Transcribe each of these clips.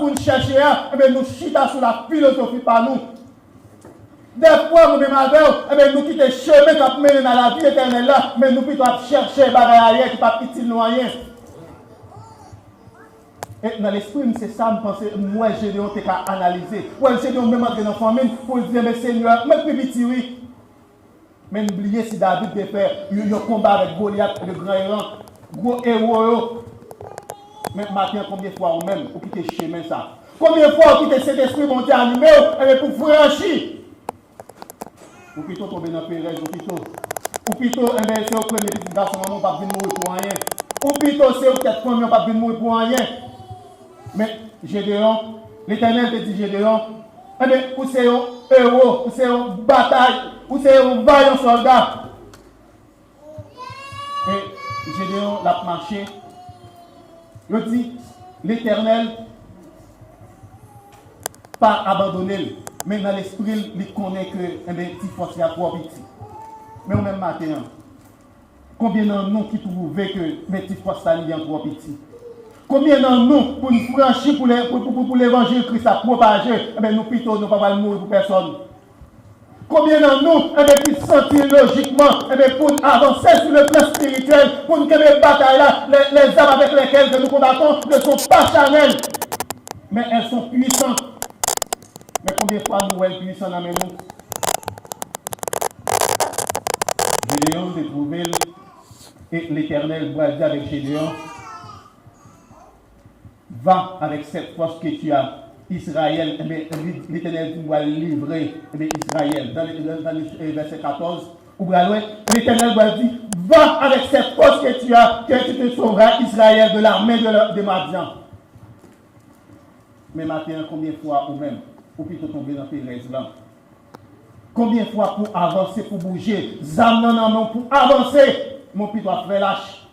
pour nous chercher, nous chita sur la philosophie par nous. Des fois, nous même avec nous quittons le chemin qui a mené dans la vie éternelle là, mais nous plutôt chercher des bagages qui ne pas utile nous rien. Et dans l'esprit, c'est ça, je pense, moi, Gédéon, tu as analysé. Moi, Gédéon, même entrer dans la famille pour dire, mais Seigneur, mais plus petit, oui. Mais n'oubliez si David peut faire un combat avec Goliath, le grand héros, gros héros. Mais maintenant, combien de fois ou même pour quitter le chemin ça? Combien de fois vous quittez cet esprit monté animé pour franchir? Ou plutôt tomber dans le pérège, ou plutôt, c'est au premier petit garçon, maman, pas venir mourir pour rien. Ou plutôt, c'est peut-être premier, pas venir mourir pour rien. Mais Gédéon, l'Éternel te dit Gédéon, où c'est un héros, où c'est une bataille, où c'est un vaillant soldat. Et Gédéon l'a marché. Il dit, l'Éternel pas abandonné, mais dans l'esprit, il connaît que petit force a trop petit. Mais au même matin, combien d'entre nous qui trouvent que petit force a trop petit? Combien d'entre nous, pour nous franchir pour l'évangile Christ à propager, nous plutôt nous ne pouvons pas mourir pour personne. Combien d'entre nous, qui sentir logiquement, pour avancer sur le plan spirituel, pour nous que les batailles là, les armes avec lesquelles nous combattons ne sont pas charnelles, mais elles sont puissantes. Mais combien de fois nous sommes puissants dans nous? Gédéon s'est trouvé, et l'Éternel va dire avec Gédéon, va avec cette force que tu as, Israël, l'Éternel va livrer Israël. Dans le verset 14, l'Éternel va dire, va avec cette force que tu as, que tu te sauveras Israël de l'armée de Madian. Mais maintenant, combien de fois ou même, ou plutôt tomber dans tes rêves là? Combien de fois pour avancer, pour bouger, non, pour avancer, mon plutôt faire lâche?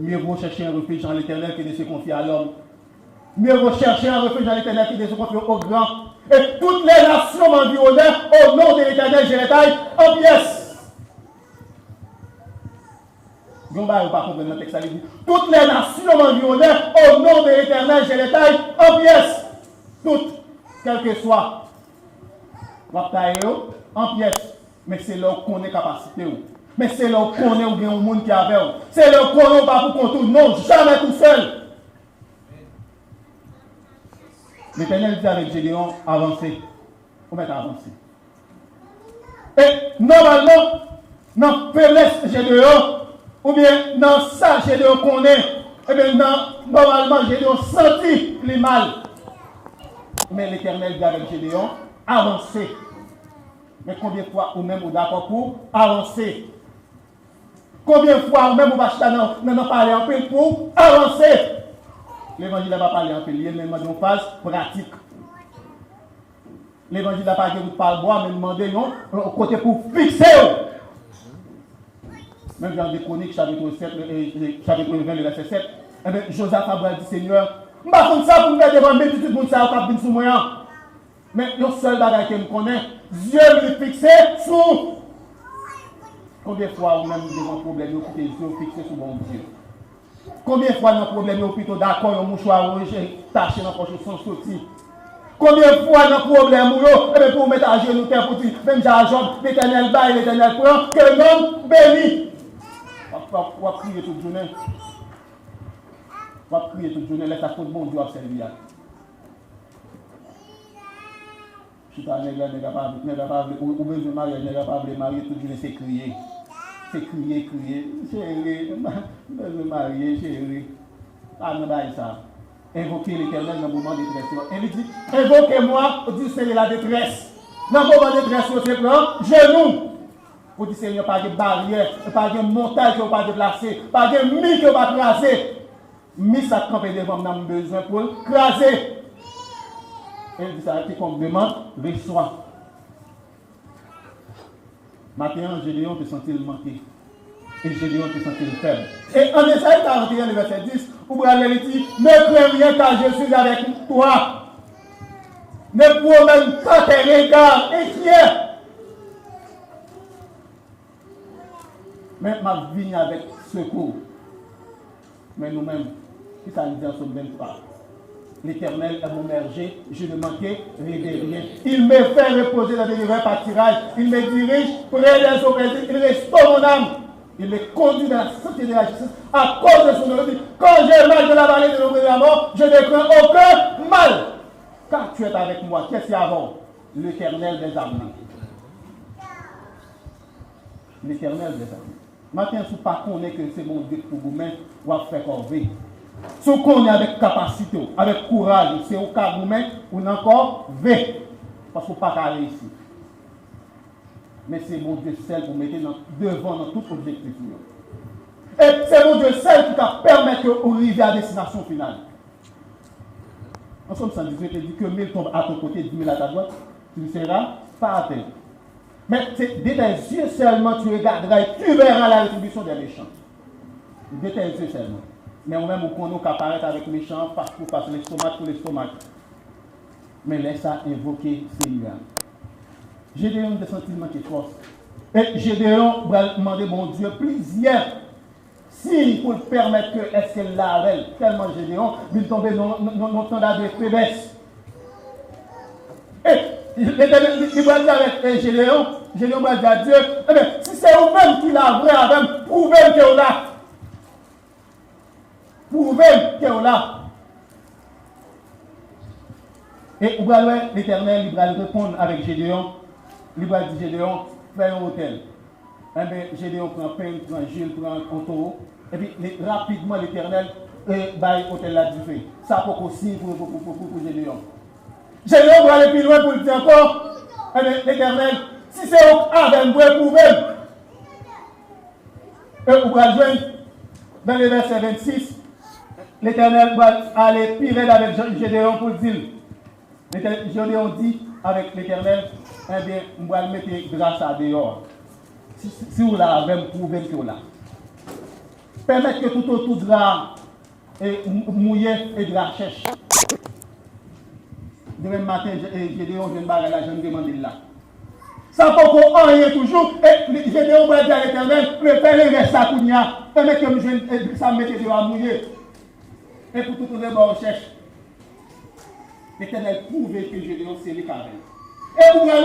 Mieux vaut chercher un refuge en l'Éternel que de se confier à l'homme. Mieux vaut chercher un refuge en l'Éternel que de se confier au grand. Et toutes les nations m'environnèrent au nom de l'Éternel, je les taille en pièces. Toutes les nations m'environnèrent au nom de l'Éternel, je les taille en pièces. Toutes, quelles que soient. On va tailler en pièces. Mais c'est là qu'on est capacité. Mais c'est là qu'on est ou bien au monde qui a avec vous. C'est là qu'on est pas pour qu'on tourne. Non, jamais tout seul. L'Éternel dit avec Gédéon, avancez. On va avancer. Et normalement, dans faiblesse Gédéon, ou bien dans ça Gédéon connaît, et bien normalement Gédéon sentit le mal. Mais l'Éternel dit avec Gédéon, avancez. Mais combien de fois ou même ou d'accord pour avancer? Combien de fois ou même ou va parler en peu pour avancer? L'évangile n'a pas parlé en peu, il y a une phase pratique. L'évangile n'a pas dit que vous parlez boire, mais demandez non, au côté pour fixer. Même dans des chroniques, chapitre 20, le verset 7, Josaphat a dit Seigneur, je ne sais pas ça pour me faire devant mes petits monde ça au cap sous moi. Mais le seul bagage que je connais, Dieu me fixé sous. Combien de fois vous même devant un problème, vous quittez les yeux fixés sur bon Dieu? Combien de fois dans le problème, vous plutôt d'accord, un mouchoir rouge taché dans la poche sans sortir? Combien de fois dans le problème, pour vous mettre à genoux, pour dire, même Jean, l'Éternel baille, l'Éternel prend, que l'homme bénit. On va prier toute journée. On va prier toute journée, laisse à tout le monde Dieu observer. Je suis pas ou besoin de marier, n'est pas de marier, toute journée, c'est crier. C'est crier. Chérie, besoin de marier, chérie. Ah, non, ça. Invoquer l'Éternel dans le moment de détresse. Il dit, invoquez-moi, dit Seigneur la détresse. Dans le moment de détresse, vous faites genou. Vous dites, Seigneur, pas de barrière, pas de montagne que vous pas déplacer, pas de mie que vous pas craser. Mais ça campe devant nous besoin pour craser. Et dit, ça a été comme demande, reçois. Maintenant, Gédéon te sentit manquer. Et Gédéon te sentit faible. Et en Ésaïe 41, le verset 10, où il dit, ne crains rien car je suis avec toi. Ne promène pas tes regards inquiets. Mais ma vie avec secours. Mais nous-mêmes, Qui ça dit en Somme 23? L'Éternel est mon berger, je ne manquerai de rien. Il me fait reposer dans des rivières pâturages, il me dirige près des eaux paisibles, il restaure mon âme. Il me conduit dans la santé de la justice à cause de son nom. Quand je marche dans la vallée de l'ombre de la mort, je ne crains aucun mal. Car tu es avec moi. Qu'est-ce qu'il y a avant? L'Éternel des armées. L'Éternel des armées. Maintenant, si vous ne connaissez pas que c'est mon Dieu pour vous-même, vous allez faire corvée. Si vous connaissez avec capacité, avec courage, c'est au cas vous-même, vous n'avez encore V. Parce que vous n'avez pas réussi. Mais c'est mon Dieu seul pour mettre devant dans tout objectif. Et c'est mon Dieu seul qui t'a permis que vous arriviez à la destination finale. En somme 118, il dit que 1000 tombent à ton côté, 10 000 à ta droite, tu ne seras pas à terre. Mais c'est dès tes yeux seulement tu regarderas et tu verras la rétribution des méchants. Dès tes yeux seulement. Mais nous-mêmes, nous connaissons qu'apparaître avec méchants, face pour face, l'estomac pour l'estomac. Mais laisse ça invoquer Seigneur. Gédéon des sentiments qui force. Et Gédéon va demander, mon Dieu, plusieurs signes pour permettre que est-ce qu'elle l'a tellement Gédéon, il tombe dans le temps de faiblesse. Et il va dire avec Gédéon va dire à Dieu, eh bien, si c'est vous-même qui l'a vrai avec, prouvez que vous là. Prouvez que vous là. Et l'Éternel, il va répondre avec Gédéon. Il va dire Gédéon, fais un hôtel. Eh bien, Gédéon prend pain, prend Gilles, prend un taureau. Et puis, rapidement, l'Éternel va l'hôtel là du fait. Ça pour aussi pour Gédéon. Gédéon va aller plus loin pour le dire encore. Eh bien, l'Éternel, si c'est avec moi, prouvez. Et vous allez joindre dans le verset 26. L'Éternel va aller pire avec Gédéon pour dire. Gédéon dit avec l'Éternel, eh bien, on va le mettre grâce à dehors. Si vous l'avez prouvé que vous l'avez. Permettre que tout autour de la mouillé et de la cherche. Demain matin, Gédéon, je ne vais là, je me demande là. Ça peut qu'on rien toujours, et Gédéon va dire à l'Éternel, préférez rester à Kounia, permettre que ça me mette de la mouillé. Et pour tout le monde, on cherche. L'Éternel prouve que Gédéon, c'est le carré. Et vous voyez,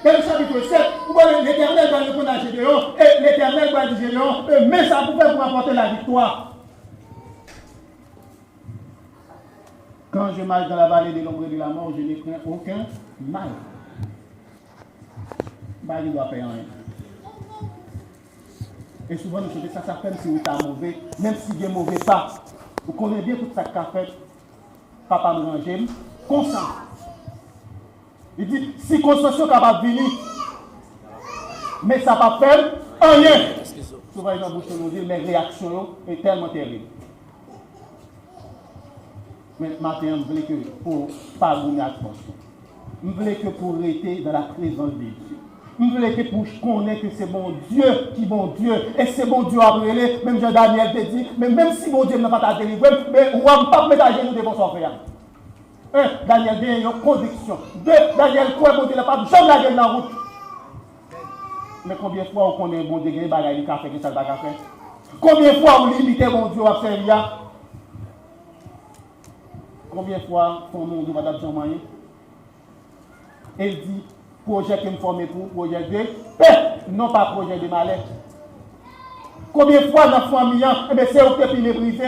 dans le chapitre 7, vous voyez, l'Éternel va répondre à Gédéon, et l'Éternel va dire à Gédéon, mais ça pour faire pour apporter la victoire. Quand je marche dans la vallée de l'ombre de la mort, je ne crains aucun mal. Il ne doit pas rien. Et souvent, nous faisons ça fait si vous êtes mauvais, même si Dieu est mauvais pas. Vous connaissez bien tout ça qu'a fait. Papa me range, consent. Il dit, si conscience est capable de venir, mais ça ne va pas faire rien. Souvent, ils ont bouché nous dire, mes réactions sont tellement terribles. Mais maintenant, je voulais que pour ne pas vous mettre attention. Je voulais que pour rester dans la présence de Dieu. Je voulais que pour connaître que c'est mon Dieu qui est mon Dieu. Et c'est mon Dieu à brûler. Même Jean-Daniel te dit, mais même si mon Dieu n'a pas délivré, mais on ne va pas mettre à genoux devant son frère. Un, Daniel a une conviction. Deux, Daniel croit que mon Dieu n'a pas jamais la gueule dans la route. Mais combien de fois on connaît mon Dieu, il y a des cafés qui ne pas faire? Combien de fois on limite mon Dieu à faire? Combien de fois on nous dit Madame Jean-Marie? Elle dit, projet qui me forme pour, projet de non pas projet de malheur. Combien de fois dans la famille, c'est au qui est brisé?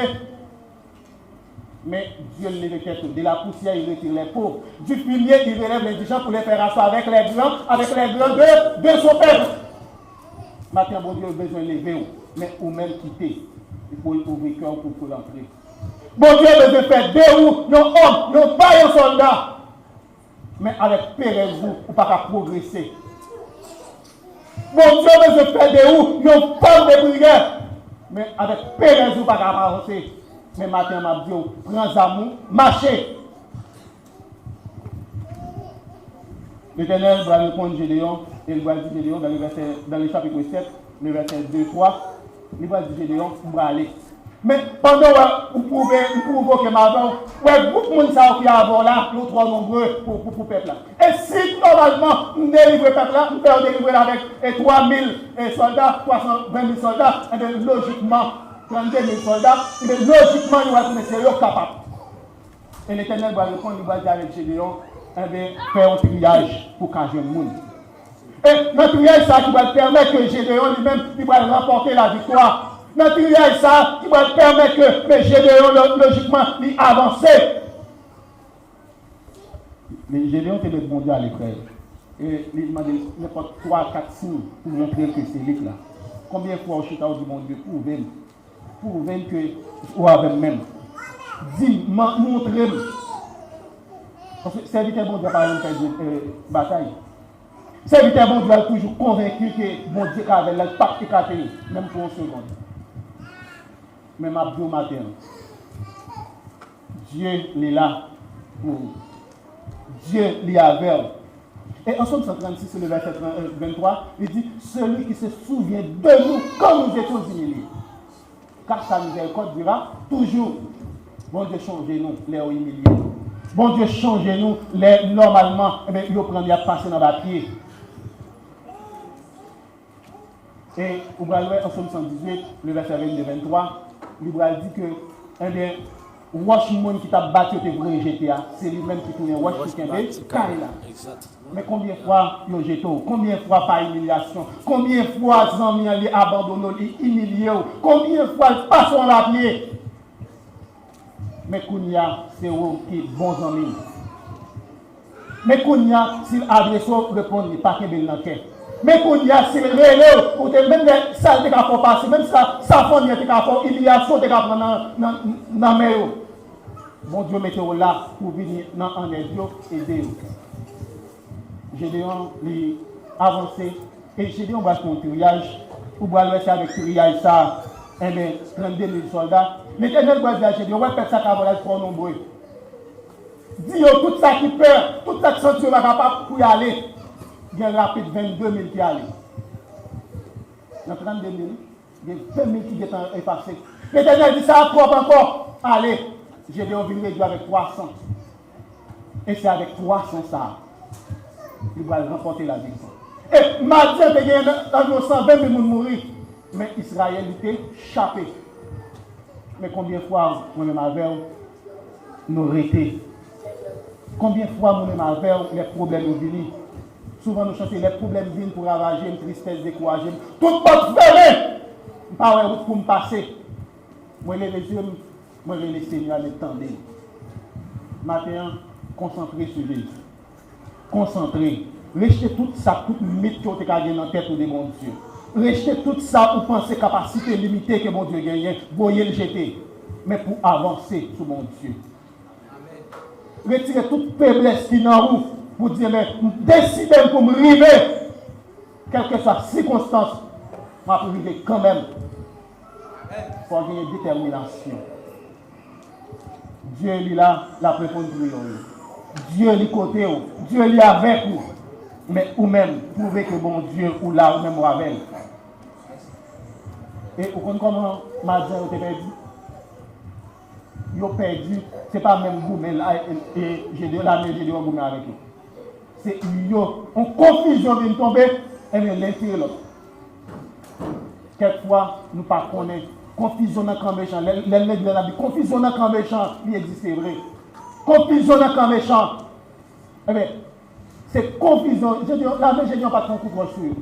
Mais Dieu les retire de la poussière, il retire les pauvres. Du fumier, il relève les indigents pour les faire asseoir avec les grands de son peuple. Maintenant, bon Dieu a besoin de lever, mais ou même quitter. Il faut ouvrir le cœur pour l'entrer. Bon Dieu a besoin de faire deux ou, nos hommes, nos pas un soldat. Mais avec Pérez, vous ne pouvez pas progresser. Bon Dieu a besoin de faire des ou, nos femmes de prière. Mais avec Pérez, vous ne pouvez pas avancer. Mais matin, m'a dit, prends amour, marchez. L'Éternel va répondre Gédéon, et il va dire Gédéon dans le chapitre 7, le verset 2-3, il va dire Gédéon, pour aller. Mais pendant que vous pouvez que maintenant, beaucoup de gens qui sont là, nous trop nombreux pour le peuple. Et si normalement, nous délivrons le peuple là, nous pouvons délivrer avec 3000 soldats, 320 000 soldats, et bien logiquement, 32 000 soldats, mais logiquement, il va être sérieux capable. Et l'Éternel va répondre, il va dire avec Gédéon, faire un triage pour cacher le monde. Et notre triage, ça qui va permettre que Gédéon lui-même, il va remporter la victoire. Notre triage, ça qui va permettre que Gédéon, logiquement, il avance. Mais Gédéon était le bon Dieu à l'épreuve. Et il m'a demandé n'importe 3, 4 signes pour montrer que c'est lui là. Combien de fois au chita dit mon Dieu, prouvez que vous avez même. Dis, montrez-moi. Parce que serviteur bon Dieu par exemple fait bataille. Serviteur bon Dieu est toujours convaincu que bon Dieu avait le pacte écarté, même pour une seconde. Mais ma Dieu matin, Dieu est là pour vous. Dieu l'y avait. Et en Somme 136, le verset 23, il dit, celui qui se souvient de nous quand nous étions humiliés. Car sa miséricorde dira toujours. Bon Dieu, changez-nous, les humiliés. Bon Dieu, changez-nous, les normalement, il faut prendre à passer dans le pied. Et vous voyez en Somme 118, le verset 22-23, il dit que, eh bien, Wash monde qui t'a battu te voulait rejeter, c'est lui-même qui tourne wash qui kembe Kaila. Mais combien de fois il jeté, combien de fois par humiliation, combien de fois Zami ali abandonné, humilié, combien de fois il passe en la pied. Mais Kounia, c'est eux qui bon amis. Mais Kounia, s'il adresse, répond, il pas qu'il dans tête. Mais Kounia, s'il relève, ou même ça te ka passer, même ça famille te ka faire humiliation te ka prendre dans mer. Bon Dieu mettez-vous là pour venir dans un aide et aider. Gédéon lui avancer et Gédéon va faire un triage. Ou va le faire avec triage ça, 32 000 soldats. L'Éternel va dire à Gédéon, ouais, peut-être ça cavalage trop nombreux. Dis tout ça qui peur, tout ça qui sent là capable pour y aller. Il y a rapide 22 000 qui allent. Dans 32 000, il y a 20 000 qui sont effacés. L'Éternel dit ça propre encore. Allez, Gédéon vient réduire avec 300. Et c'est avec 300 ça. Il va remporter la victoire. Et Madian, il y a 120 000 mourir. Mais Israël était échappé. Mais combien de fois, moi-même avec nous arrêtés? Combien de fois, moi-même avec les problèmes nous viennent? Souvent, nous chantons les problèmes viennent pour ravager, une tristesse, décourager. Tout porte fermée. Pas de route pour me passer. Moi, les yeux, moi, les Seigneur, les tendez. Maintenant, concentrez sur Jésus. Concentrez. Rejetez tout ça, toute mythe que vous avez dans la tête de mon Dieu. Rejetez tout ça pour penser capacité limitée que mon Dieu gagne. Voyez le jeter. Mais pour avancer sur mon Dieu. Retirez toute faiblesse qui est en vous. Pour dire, mais décidez pour me river. Quelle que soit la circonstance, je vais arriver quand même. Il faut avoir une détermination. Dieu est là, la réponse de Dieu est côté, Dieu est avec vous. Mais vous-même, prouvez que bon Dieu ou là, ou même ou avec. Et vous comprenez comment Madian a perdu? Ils ont perdu, ce n'est pas même vous, mais là, et j'ai dit là, mais j'ai dit vous avec eux. C'est en confusion vient tomber, et bien l'intérieur l'autre. Quelquefois, nous ne connaissons pas. Confusion dans le camp méchant. Confusion dans le camp méchant, il existe, c'est vrai. Confusion dans le camp méchant. Eh bien, c'est confusion. La main, je dis, on pas de concours sur eux.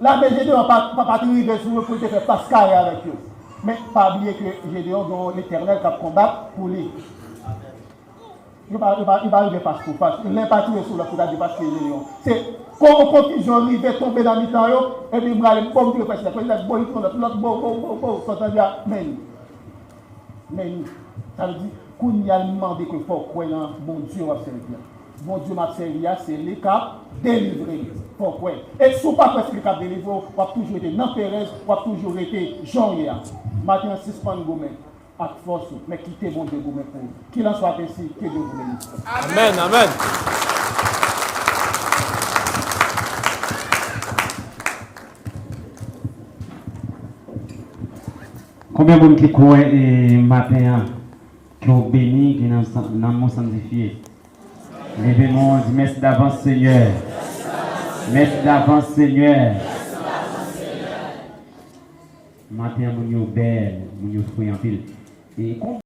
La main, je dis, on pas de river sur eux pour te faire pascal avec eux. Mais pas oublier que Gédéon dans l'Éternel qui a combattu pour lui. Il va arriver face pour face. Il n'est pas tiré sur la foudre de parce que Gédéon. C'est quand on confusion arrive, tomber dans le mi-temps, et puis il va aller bon Dieu parce que il a bon, l'autre bon, quand on dit mais ça veut dire qu'on y a demandé que faut croire bon Dieu va servir. Bon Dieu m'a servi, c'est les cap délivré. Pourquoi? Et si vous pas presque les cap délivré, vous avez toujours été dans Pérez, vous avez toujours été Jean-Yéa. Maintenant, suspend Goumé, avec force, mais quittez bon Dieu Goumé pour vous. Qu'il en soit ainsi, que Dieu vous bénisse. Amen, amen. Combien de monde qui croient matin, qui ont béni, qui n'ont pas sanctifié? Levez-moi, dis merci d'avance, Seigneur. Merci d'avance, Seigneur. Matin, mon yo belle, mon yo fruit en pile. Et